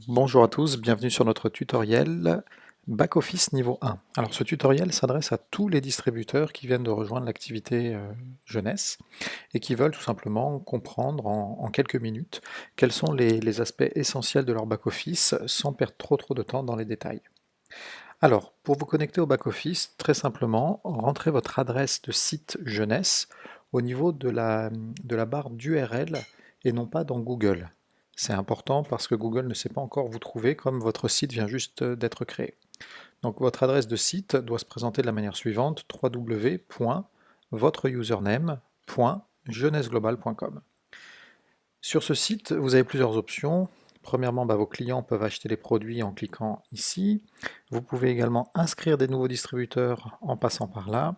Bonjour à tous, bienvenue sur notre tutoriel Back-Office niveau 1. Alors ce tutoriel s'adresse à tous les distributeurs qui viennent de rejoindre l'activité jeunesse et qui veulent tout simplement comprendre en quelques minutes quels sont les aspects essentiels de leur back-office sans perdre trop de temps dans les détails. Alors, pour vous connecter au back-office, très simplement, rentrez votre adresse de site jeunesse au niveau de la barre d'URL et non pas dans Google. C'est important parce que Google ne sait pas encore vous trouver comme votre site vient juste d'être créé. Donc votre adresse de site doit se présenter de la manière suivante: www.votre-username.jeunesseglobal.com. Sur ce site, vous avez plusieurs options. Premièrement, vos clients peuvent acheter les produits en cliquant ici. Vous pouvez également inscrire des nouveaux distributeurs en passant par là.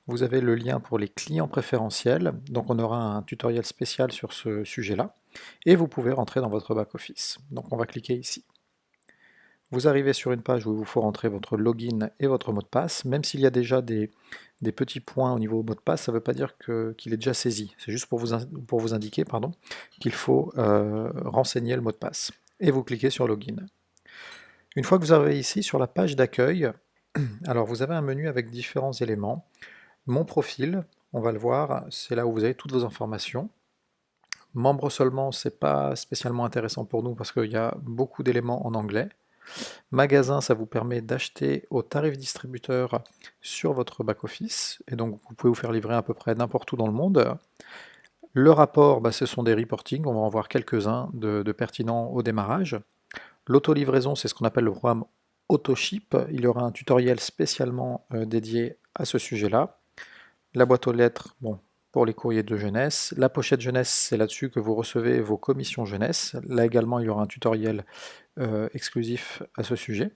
Vous avez le lien pour les clients préférentiels, donc on aura un tutoriel spécial sur ce sujet-là. Et vous pouvez rentrer dans votre back-office. Donc on va cliquer ici. Vous arrivez sur une page où il vous faut rentrer votre login et votre mot de passe. Même s'il y a déjà des petits points au niveau mot de passe, ça ne veut pas dire qu'il est déjà saisi. C'est juste pour vous indiquer qu'il faut renseigner le mot de passe. Et vous cliquez sur login. Une fois que vous arrivez ici sur la page d'accueil, alors vous avez un menu avec différents éléments. Mon profil, on va le voir, c'est là où vous avez toutes vos informations. Membre seulement, c'est pas spécialement intéressant pour nous parce qu'il y a beaucoup d'éléments en anglais. Magasin, ça vous permet d'acheter au tarif distributeur sur votre back-office, et donc vous pouvez vous faire livrer à peu près n'importe où dans le monde. Le rapport, ce sont des reportings, on va en voir quelques-uns de pertinents au démarrage. L'auto-livraison, c'est ce qu'on appelle le programme AutoShip. Il y aura un tutoriel spécialement dédié à ce sujet-là. La boîte aux lettres, bon, pour les courriers de jeunesse. La pochette jeunesse, c'est là-dessus que vous recevez vos commissions jeunesse. Là également, il y aura un tutoriel exclusif à ce sujet.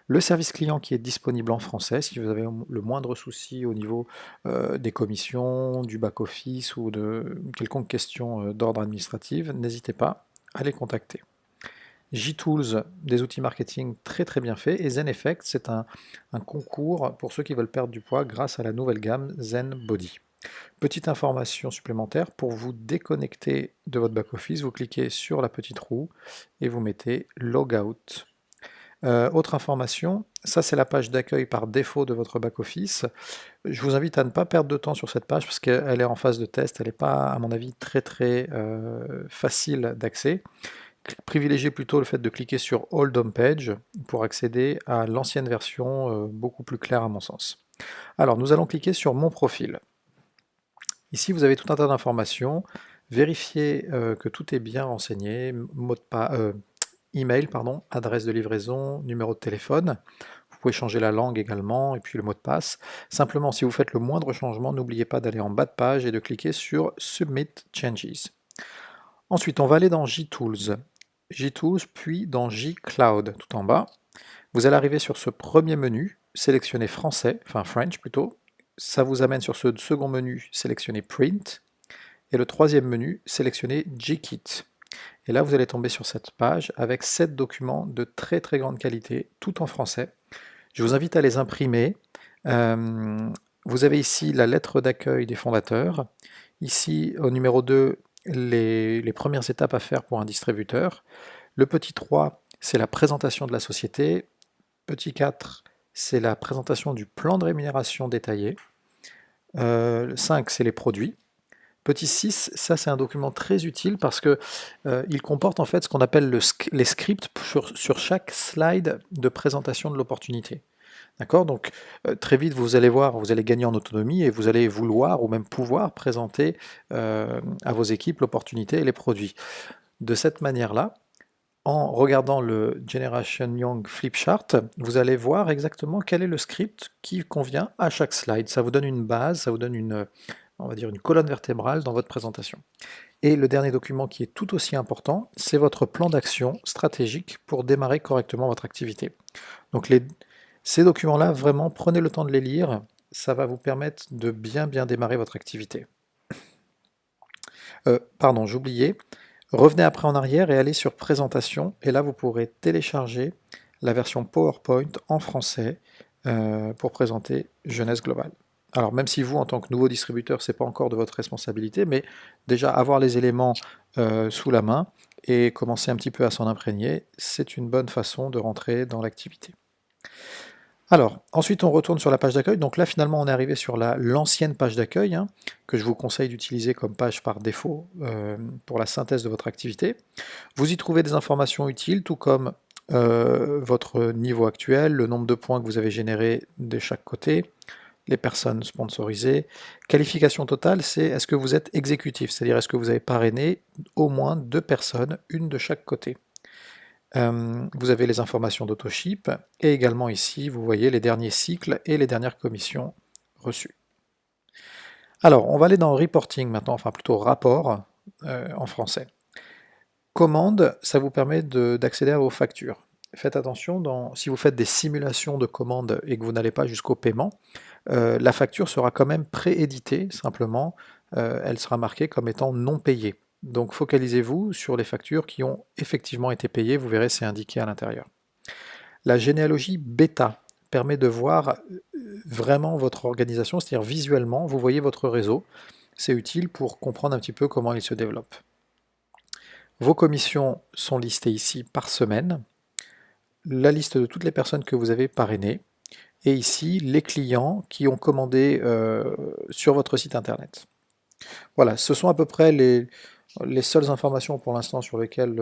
Le service client qui est disponible en français, si vous avez le moindre souci au niveau des commissions, du back-office ou de quelconque question d'ordre administratif, n'hésitez pas à les contacter. JTools, des outils marketing très bien faits, et ZenEffect, c'est un concours pour ceux qui veulent perdre du poids grâce à la nouvelle gamme Zen Body. Petite information supplémentaire, pour vous déconnecter de votre back-office, vous cliquez sur la petite roue et vous mettez Logout. Autre information, ça c'est la page d'accueil par défaut de votre back-office. Je vous invite à ne pas perdre de temps sur cette page parce qu'elle est en phase de test, elle n'est pas à mon avis très facile d'accès. Privilégiez plutôt le fait de cliquer sur All Home Page pour accéder à l'ancienne version beaucoup plus claire à mon sens. Alors nous allons cliquer sur Mon profil. Ici vous avez tout un tas d'informations. Vérifiez que tout est bien renseigné, email, adresse de livraison, numéro de téléphone. Vous pouvez changer la langue également et puis le mot de passe. Simplement, si vous faites le moindre changement, n'oubliez pas d'aller en bas de page et de cliquer sur Submit Changes. Ensuite, on va aller dans JTools. JTools, puis dans JCloud, tout en bas. Vous allez arriver sur ce premier menu, sélectionnez français, enfin French plutôt. Ça vous amène sur ce second menu, sélectionnez Print. Et le troisième menu, sélectionnez JKit. Et là, vous allez tomber sur cette page avec 7 documents de très grande qualité, tout en français. Je vous invite à les imprimer. Vous avez ici la lettre d'accueil des fondateurs. Ici, au numéro 2, les premières étapes à faire pour un distributeur. Le petit 3, c'est la présentation de la société. Petit 4, c'est la présentation du plan de rémunération détaillé. 5, c'est les produits. Petit 6, ça c'est un document très utile parce que il comporte en fait ce qu'on appelle les scripts sur chaque slide de présentation de l'opportunité. D'accord? Donc très vite vous allez voir, vous allez gagner en autonomie et vous allez vouloir ou même pouvoir présenter à vos équipes l'opportunité et les produits. De cette manière-là, en regardant le Generation Young Flipchart, vous allez voir exactement quel est le script qui convient à chaque slide. Ça vous donne une base, ça vous donne on va dire une colonne vertébrale dans votre présentation. Et le dernier document qui est tout aussi important, c'est votre plan d'action stratégique pour démarrer correctement votre activité. Donc ces documents-là, vraiment, prenez le temps de les lire, ça va vous permettre de bien démarrer votre activité. Pardon, j'oubliais. Revenez après en arrière et allez sur Présentation, et là vous pourrez télécharger la version PowerPoint en français pour présenter Jeunesse Globale. Alors même si vous, en tant que nouveau distributeur, c'est pas encore de votre responsabilité, mais déjà avoir les éléments sous la main et commencer un petit peu à s'en imprégner, c'est une bonne façon de rentrer dans l'activité. Alors, ensuite on retourne sur la page d'accueil. Donc là finalement on est arrivé sur l'ancienne page d'accueil, hein, que je vous conseille d'utiliser comme page par défaut pour la synthèse de votre activité. Vous y trouvez des informations utiles, tout comme votre niveau actuel, le nombre de points que vous avez générés de chaque côté, les personnes sponsorisées. Qualification totale, c'est est-ce que vous êtes exécutif, c'est-à-dire est-ce que vous avez parrainé au moins 2 personnes, une de chaque côté. Vous avez les informations d'AutoShip et également ici, vous voyez les derniers cycles et les dernières commissions reçues. Alors, on va aller dans Reporting maintenant, enfin plutôt Rapport en français. Commande, ça vous permet d'accéder à vos factures. Faites attention, si vous faites des simulations de commandes et que vous n'allez pas jusqu'au paiement, la facture sera quand même prééditée, simplement, elle sera marquée comme étant non payée. Donc focalisez-vous sur les factures qui ont effectivement été payées, vous verrez c'est indiqué à l'intérieur. La généalogie bêta permet de voir vraiment votre organisation, c'est-à-dire visuellement, vous voyez votre réseau. C'est utile pour comprendre un petit peu comment il se développe. Vos commissions sont listées ici par semaine, la liste de toutes les personnes que vous avez parrainées, et ici les clients qui ont commandé sur votre site internet. Voilà, ce sont à peu près les seules informations pour l'instant sur lesquelles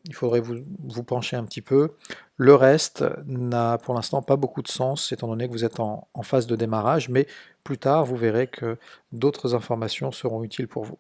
il faudrait vous pencher un petit peu. Le reste n'a pour l'instant pas beaucoup de sens étant donné que vous êtes en phase de démarrage, mais plus tard vous verrez que d'autres informations seront utiles pour vous.